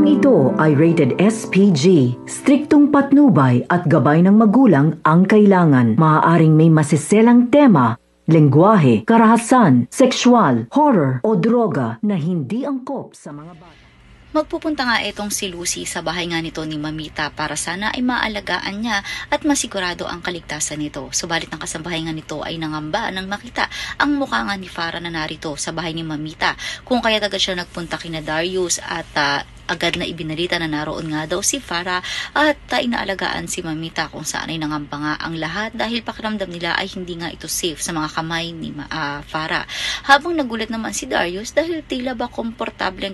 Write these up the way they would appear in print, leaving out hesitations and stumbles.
Programang ito ay rated SPG. Striktong patnubay at gabay ng magulang ang kailangan. Maaaring may masiselang tema, lengguwahe, karahasan, sexual, horror o droga na hindi angkop sa mga bata. Magpupunta nga itong si Lucy sa bahay nga nito ni Mamita para sana ay maalagaan niya at masigurado ang kaligtasan nito. Subalit ang kasambahay nga nito ay nangamba nang makita ang mukha nga ni Farah na narito sa bahay ni Mamita. Kung kaya agad siya nagpunta kina Darius at agad na ibinalita na naroon nga daw si Farah at inaalagaan si Mamita kung saan ay nangamba nga ang lahat dahil pakiramdam nila ay hindi nga ito safe sa mga kamay ni Farah. Habang nagulat naman si Darius dahil tila ba komportable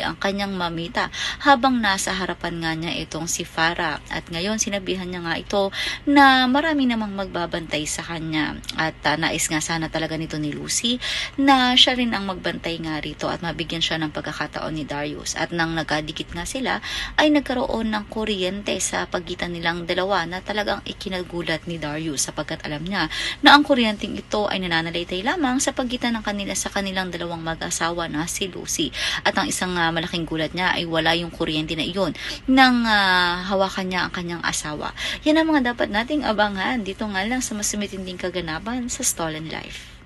ang kanyang Mamita habang nasa harapan nga niya itong si Farah. At ngayon sinabihan niya nga ito na marami namang magbabantay sa kanya at nais nga sana talaga nito ni Lucy na siya rin ang magbantay nga rito at mabigyan siya ng pagkakataon ni Darius. At nang nagkadikit nga sila ay nagkaroon ng kuryente sa pagitan nilang dalawa na talagang ikinagulat ni Darius sapagkat alam niya na ang kuryenteng ito ay nananalaytay lamang sa pagitan ng kanilang dalawang mag-asawa na si Lucy. At ang isang malaking gulat niya ay wala yung kuryente na iyon nang hawakan niya ang kanyang asawa. Yan ang mga dapat nating abangan dito nga lang sa mas sumitinding kaganapan sa Stolen Life.